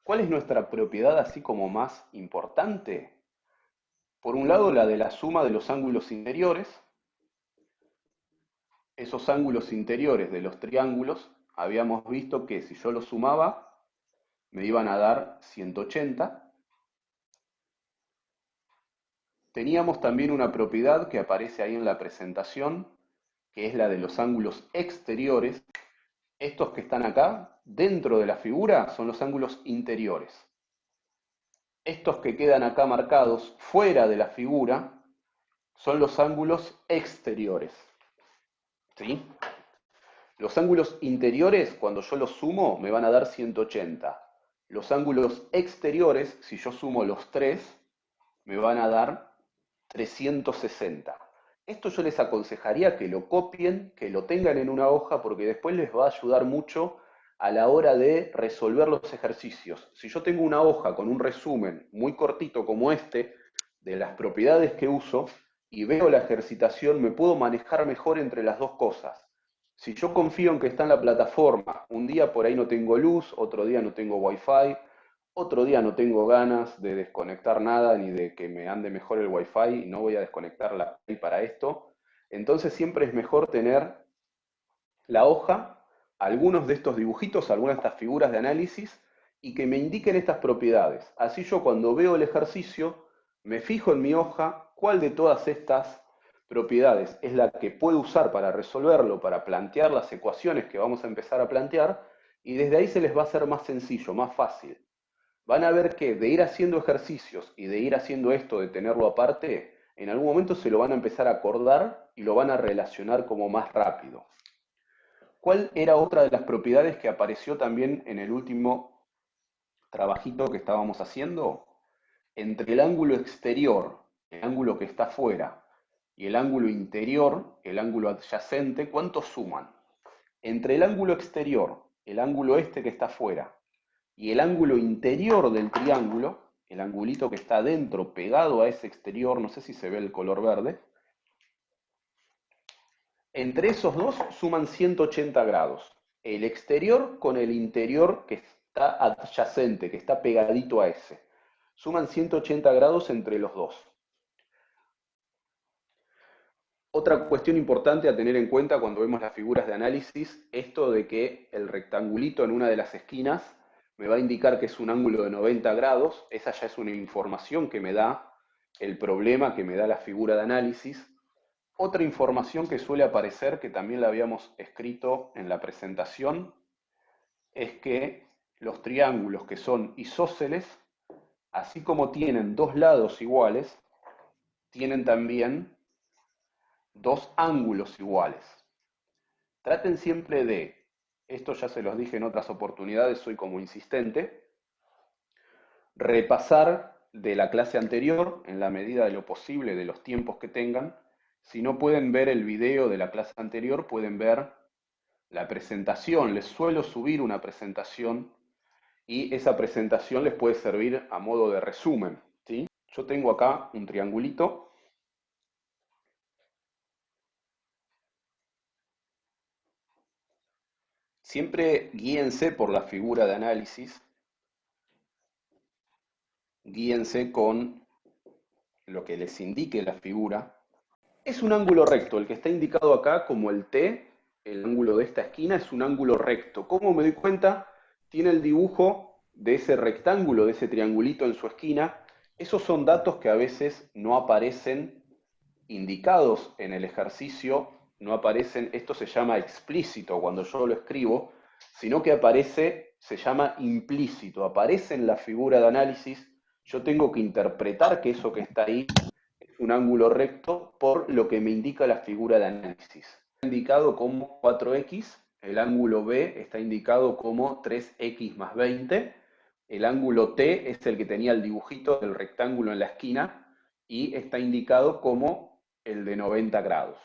¿Cuál es nuestra propiedad así como más importante? Por un lado, la de la suma de los ángulos interiores. Esos ángulos interiores de los triángulos, habíamos visto que si yo los sumaba, me iban a dar 180. Teníamos también una propiedad que aparece ahí en la presentación, que es la de los ángulos exteriores. Estos que están acá, dentro de la figura, son los ángulos interiores. Estos que quedan acá marcados fuera de la figura son los ángulos exteriores. ¿Sí? Los ángulos interiores, cuando yo los sumo, me van a dar 180. Los ángulos exteriores, si yo sumo los tres, me van a dar 360. Esto yo les aconsejaría que lo copien, que lo tengan en una hoja, porque después les va a ayudar mucho a la hora de resolver los ejercicios. Si yo tengo una hoja con un resumen muy cortito como este, de las propiedades que uso, y veo la ejercitación, me puedo manejar mejor entre las dos cosas. Si yo confío en que está en la plataforma, un día por ahí no tengo luz, otro día no tengo wifi, otro día no tengo ganas de desconectar nada ni de que me ande mejor el wifi y no voy a desconectar la Play para esto, entonces siempre es mejor tener la hoja, algunos de estos dibujitos, algunas de estas figuras de análisis y que me indiquen estas propiedades. Así yo cuando veo el ejercicio me fijo en mi hoja cuál de todas estas propiedades es la que puedo usar para resolverlo, para plantear las ecuaciones que vamos a empezar a plantear y desde ahí se les va a hacer más sencillo, más fácil. Van a ver que de ir haciendo ejercicios y de ir haciendo esto, de tenerlo aparte, en algún momento se lo van a empezar a acordar y lo van a relacionar como más rápido. ¿Cuál era otra de las propiedades que apareció también en el último trabajito que estábamos haciendo? Entre el ángulo exterior, el ángulo que está afuera, y el ángulo interior, el ángulo adyacente, ¿cuántos suman? Entre el ángulo exterior, el ángulo este que está afuera, y el ángulo interior del triángulo, el angulito que está adentro pegado a ese exterior, no sé si se ve el color verde, entre esos dos suman 180 grados. El exterior con el interior que está adyacente, que está pegadito a ese. Suman 180 grados entre los dos. Otra cuestión importante a tener en cuenta cuando vemos las figuras de análisis, esto de que el rectangulito en una de las esquinas me va a indicar que es un ángulo de 90 grados. Esa ya es una información que me da el problema, que me da la figura de análisis. Otra información que suele aparecer, que también la habíamos escrito en la presentación, es que los triángulos que son isósceles, así como tienen dos lados iguales, tienen también dos ángulos iguales. Traten siempre de, esto ya se los dije en otras oportunidades, soy como insistente, repasar de la clase anterior, en la medida de lo posible, de los tiempos que tengan. Si no pueden ver el video de la clase anterior, pueden ver la presentación. Les suelo subir una presentación y esa presentación les puede servir a modo de resumen, ¿sí? Yo tengo acá un triangulito. Siempre guíense por la figura de análisis, guíense con lo que les indique la figura. Es un ángulo recto, el que está indicado acá como el T, el ángulo de esta esquina es un ángulo recto. ¿Cómo me doy cuenta? Tiene el dibujo de ese rectángulo, de ese triangulito en su esquina. Esos son datos que a veces no aparecen indicados en el ejercicio, no aparecen, esto se llama explícito cuando yo lo escribo, sino que aparece, se llama implícito, aparece en la figura de análisis, yo tengo que interpretar que eso que está ahí es un ángulo recto por lo que me indica la figura de análisis. Está indicado como 4x, el ángulo B está indicado como 3x más 20, el ángulo T es el que tenía el dibujito del rectángulo en la esquina y está indicado como el de 90 grados.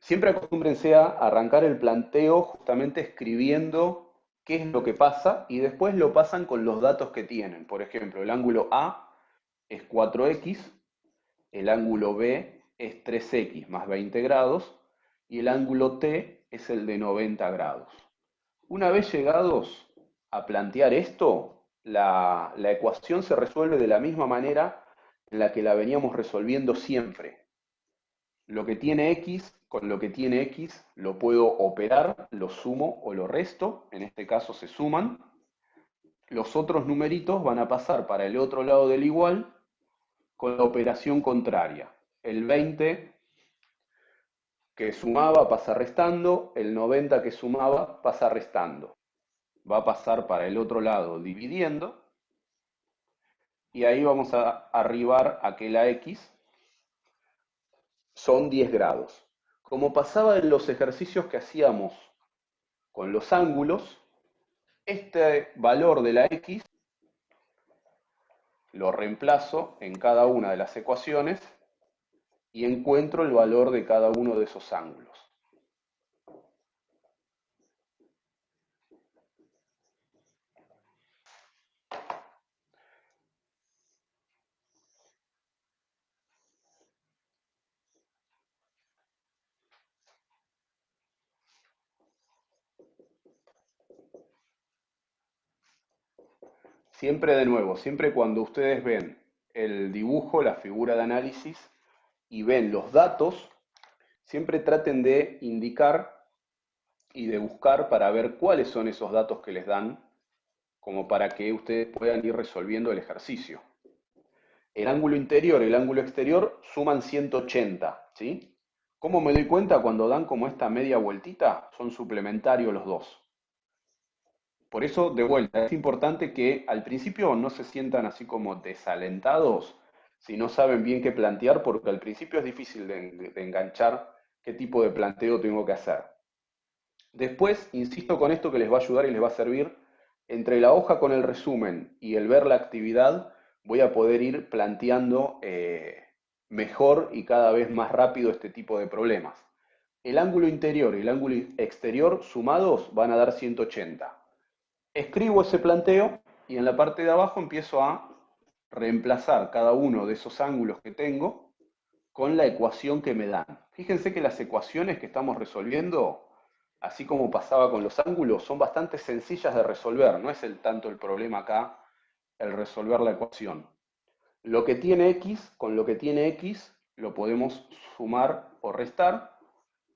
Siempre acostúmbrense a arrancar el planteo justamente escribiendo qué es lo que pasa y después lo pasan con los datos que tienen. Por ejemplo, el ángulo A es 4x, el ángulo B es 3x más 20 grados y el ángulo T es el de 90 grados. Una vez llegados a plantear esto, la ecuación se resuelve de la misma manera en la que la veníamos resolviendo siempre. Lo que tiene x con lo que tiene x lo puedo operar, lo sumo o lo resto, en este caso se suman. Los otros numeritos van a pasar para el otro lado del igual con la operación contraria. El 20 que sumaba pasa restando, el 90 que sumaba pasa restando. Va a pasar para el otro lado dividiendo, y ahí vamos a arribar a que la x son 10 grados. Como pasaba en los ejercicios que hacíamos con los ángulos, este valor de la x lo reemplazo en cada una de las ecuaciones y encuentro el valor de cada uno de esos ángulos. Siempre de nuevo, siempre cuando ustedes ven el dibujo, la figura de análisis y ven los datos, siempre traten de indicar y de buscar para ver cuáles son esos datos que les dan, como para que ustedes puedan ir resolviendo el ejercicio. El ángulo interior y el ángulo exterior suman 180, ¿sí? ¿Cómo me doy cuenta cuando dan como esta media vueltita? Son suplementarios los dos. Por eso, de vuelta, es importante que al principio no se sientan así como desalentados si no saben bien qué plantear, porque al principio es difícil de enganchar qué tipo de planteo tengo que hacer. Después, insisto con esto que les va a ayudar y les va a servir, entre la hoja con el resumen y el ver la actividad, voy a poder ir planteando mejor y cada vez más rápido este tipo de problemas. El ángulo interior y el ángulo exterior sumados van a dar 180. Escribo ese planteo y en la parte de abajo empiezo a reemplazar cada uno de esos ángulos que tengo con la ecuación que me dan. Fíjense que las ecuaciones que estamos resolviendo, así como pasaba con los ángulos, son bastante sencillas de resolver. No es tanto el problema acá el resolver la ecuación. Lo que tiene x con lo que tiene x lo podemos sumar o restar.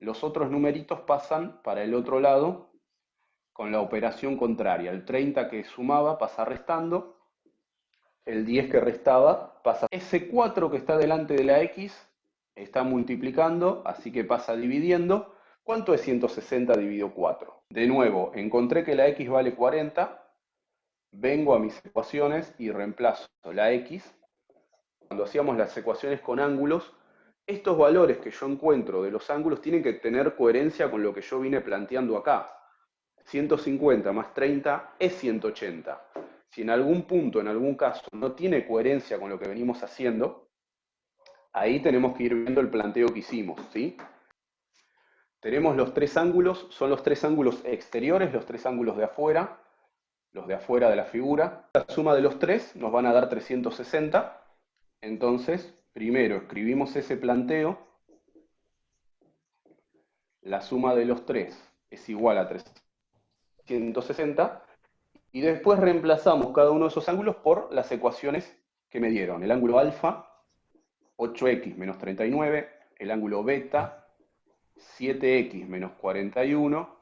Los otros numeritos pasan para el otro lado con la operación contraria. El 30 que sumaba pasa restando, el 10 que restaba pasa. Ese 4 que está delante de la x está multiplicando, así que pasa dividiendo. ¿Cuánto es 160 dividido 4? De nuevo, encontré que la x vale 40, vengo a mis ecuaciones y reemplazo la x. Cuando hacíamos las ecuaciones con ángulos, estos valores que yo encuentro de los ángulos tienen que tener coherencia con lo que yo vine planteando acá. 150 más 30 es 180. Si en algún punto, en algún caso, no tiene coherencia con lo que venimos haciendo, ahí tenemos que ir viendo el planteo que hicimos, ¿sí? Tenemos los tres ángulos, son los tres ángulos exteriores, los tres ángulos de afuera, los de afuera de la figura. La suma de los tres nos van a dar 360. Entonces, primero escribimos ese planteo. La suma de los tres es igual a 360. Y después reemplazamos cada uno de esos ángulos por las ecuaciones que me dieron. El ángulo alfa, 8x menos 39. El ángulo beta, 7x menos 41.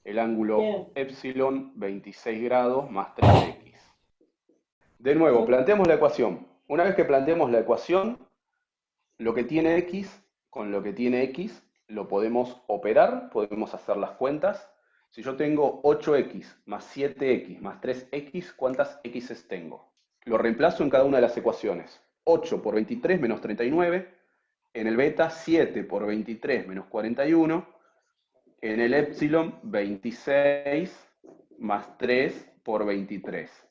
El ángulo epsilon, 26 grados más 3x. De nuevo, planteamos la ecuación. Una vez que planteamos la ecuación, lo que tiene x con lo que tiene x lo podemos operar, podemos hacer las cuentas. Si yo tengo 8x más 7x más 3x, ¿cuántas x's tengo? Lo reemplazo en cada una de las ecuaciones. 8 por 23 menos 39. En el beta, 7 por 23 menos 41. En el epsilon, 26 más 3 por 23.